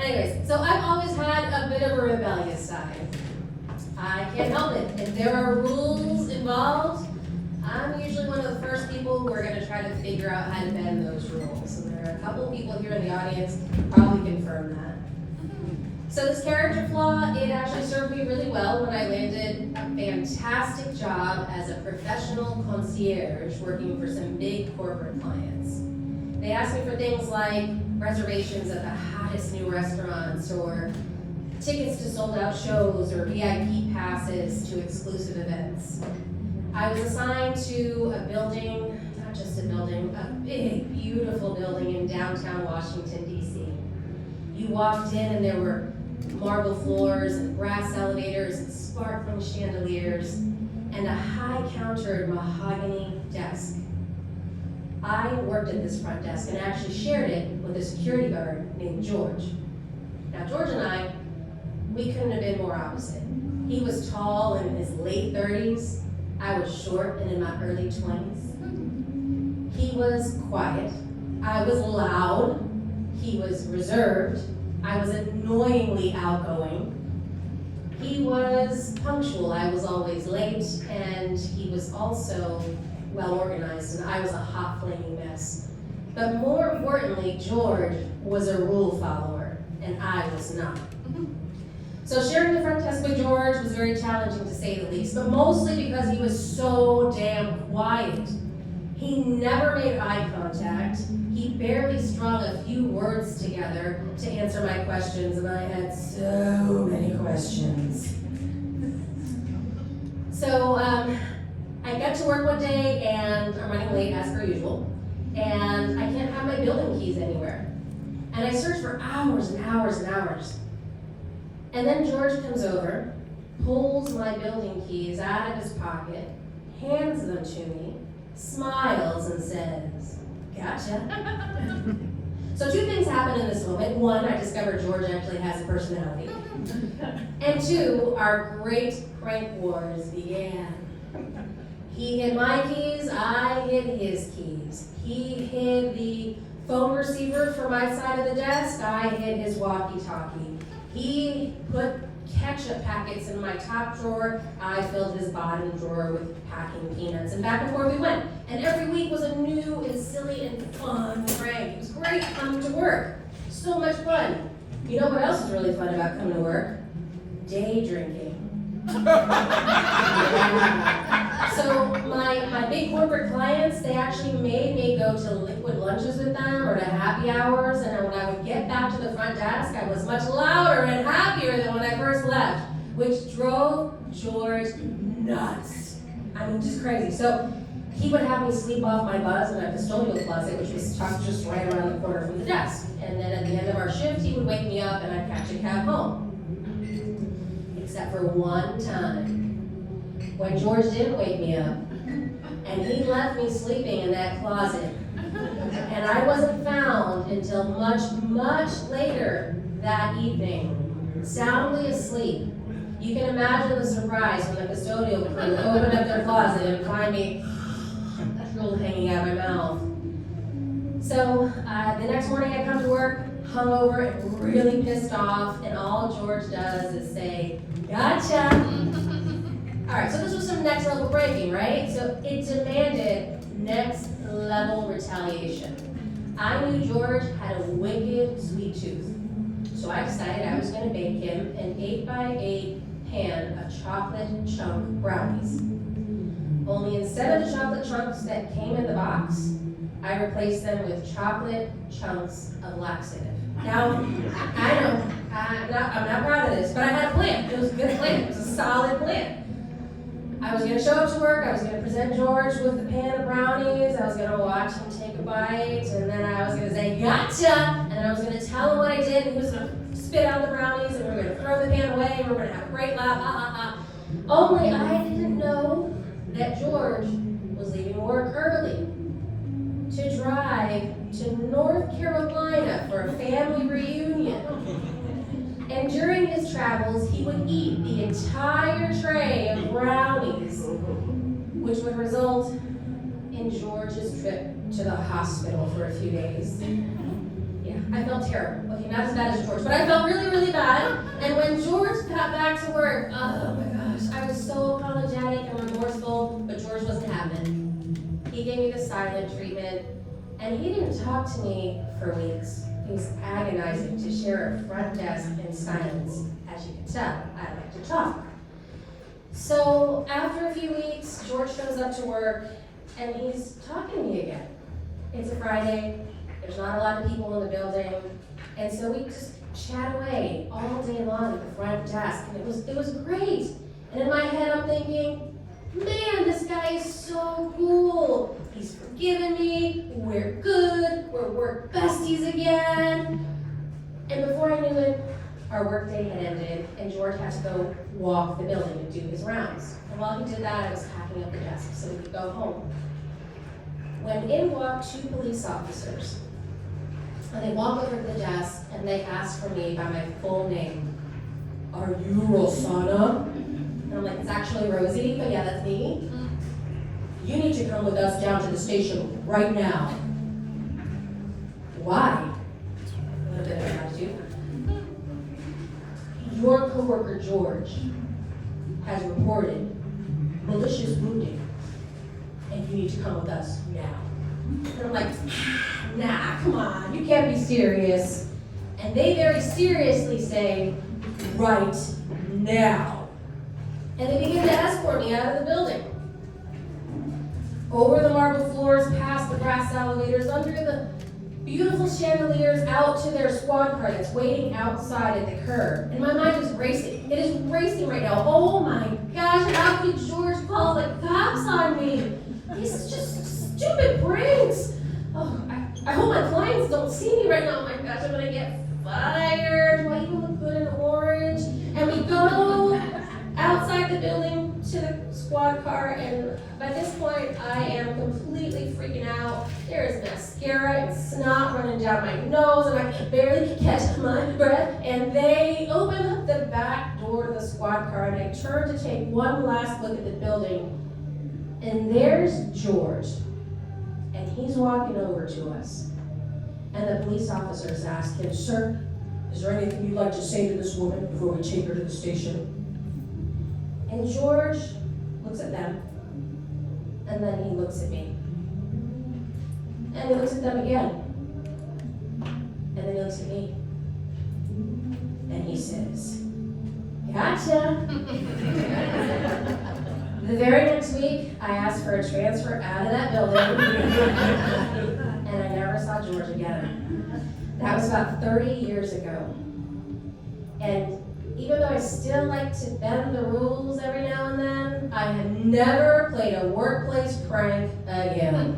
Anyways, so I've always had a bit of a rebellious side. I can't help it. If there are rules involved, I'm usually one of the first people who are going to try to figure out how to bend those rules. And there are a couple of people here in the audience who probably confirm that. So this character flaw, it actually served me really well when I landed a fantastic job as a professional concierge working for some big corporate clients. They asked me for things like reservations at the hottest new restaurants, or tickets to sold out shows, or VIP passes to exclusive events. I was assigned to a building, not just a building, a big, beautiful building in downtown Washington, D.C. You walked in and there were marble floors and brass elevators and sparkling chandeliers and a high-countered mahogany desk. I worked at this front desk and actually shared it with a security guard named George. Now, George and I, we couldn't have been more opposite. He was tall and in his late 30s. I was short and in my early 20s. He was quiet. I was loud. He was reserved. I was annoyingly outgoing. He was punctual. I was always late, and he was also well organized, and I was a hot flaming mess. But more importantly, George was a rule follower, and I was not. So sharing the front desk with George was very challenging, to say the least, but mostly because he was so damn quiet. He never made eye contact. He barely strung a few words together to answer my questions, and I had so many questions. So I got to work one day, and I'm running late as per usual, and I can't find my building keys anywhere. And I searched for hours and hours and hours. And then George comes over, pulls my building keys out of his pocket, hands them to me, smiles, and says, "Gotcha." So two things happened in this moment. One, I discovered George actually has a personality. And two, our great prank wars began. He hid my keys, I hid his keys. He hid the phone receiver for my side of the desk, I hid his walkie-talkie. He put ketchup packets in my top drawer, I filled his bottom drawer with packing peanuts, and back and forth we went. And every week was a new and silly and fun prank. It was great coming to work. So much fun. You know what else is really fun about coming to work? Day drinking. So my big corporate clients, they actually made me go to liquid lunches with them or to happy hours, and when I would get back to the front desk, I was much louder and happier than when I first left, which drove George nuts. I mean, just crazy. So he would have me sleep off my buzz in a custodial closet, which was tucked just right around the corner from the desk. And then at the end of our shift, he would wake me up and I'd catch a cab home. Except for one time, when George didn't wake me up, and he left me sleeping in that closet, and I wasn't found until much, much later that evening, soundly asleep. You can imagine the surprise when the custodial crew opened up their closet and find me drool hanging out of my mouth. So the next morning I come to work, hungover and really pissed off, and all George does is say, "Gotcha." All right, so this was some next level breaking, right? So it demanded next level retaliation. I knew George had a wicked sweet tooth, so I decided I was going to bake him an 8x8 pan of chocolate chunk brownies. Only instead of the chocolate chunks that came in the box, I replaced them with chocolate chunks of laxative. Now, I know, I'm not proud of this, but I had a plan. It was a good plan. It was a solid plan. I was going to show up to work. I was going to present George with the pan of brownies. I was going to watch him take a bite, and then I was going to say, "Gotcha!" And I was going to tell him what I did. He was going to spit out the brownies, and we were going to throw the pan away, and we were going to have a great laugh. Only I didn't know that George was leaving work early to drive to North Carolina for a family reunion. And during his travels, he would eat the entire tray of brownies, which would result in George's trip to the hospital for a few days. Yeah, I felt terrible. Okay, not as bad as George, but I felt really, really bad. And when George got back to work, oh my gosh, I was so apologetic and remorseful, but George wasn't having it. He gave me the silent treatment, and he didn't talk to me for weeks. It was agonizing to share a front desk in silence. As you can tell, I like to talk. So after a few weeks, George shows up to work, and he's talking to me again. It's a Friday, there's not a lot of people in the building, and so we just chat away all day long at the front desk, and it was great. And in my head, I'm thinking, man, this guy is so cool. He's forgiven me, we're good, we're work besties again. And before I knew it, our workday had ended, and George had to go walk the building and do his rounds. And while he did that, I was packing up the desk so we could go home. When in walked two police officers, and they walked over to the desk and they asked for me by my full name. Are you Rosanna? And I'm like, it's actually Rosie, but yeah, that's me. You need to come with us down to the station right now. Why? A little bit of attitude. Your coworker George has reported malicious wounding, and you need to come with us now. And I'm like, nah, come on, you can't be serious. And they very seriously say, right now. And they begin to escort me out of the building. Over the marble floors, past the brass elevators, under the beautiful chandeliers, out to their squad car that's waiting outside at the curb. And my mind is racing. It is racing right now. Oh my gosh, how could George call the cops on me? These just stupid pranks. Oh, I hope my clients don't see me right now. Oh my gosh, I'm gonna get fired. Do I even look good in orange? And we go outside the building to the squad car, and by this point, I am completely freaking out. There is mascara and snot running down my nose, and I can barely catch my breath. And they open up the back door to the squad car, and I turn to take one last look at the building, and there's George. And he's walking over to us. And the police officers ask him, sir, is there anything you'd like to say to this woman before we take her to the station? And George looks at them, and then he looks at me. And he looks at them again. And then he looks at me. And he says, gotcha. The very next week, I asked for a transfer out of that building, and I never saw George again. That was about 30 years ago. And even though I still like to bend the rules every now and then, I have never played a workplace prank again.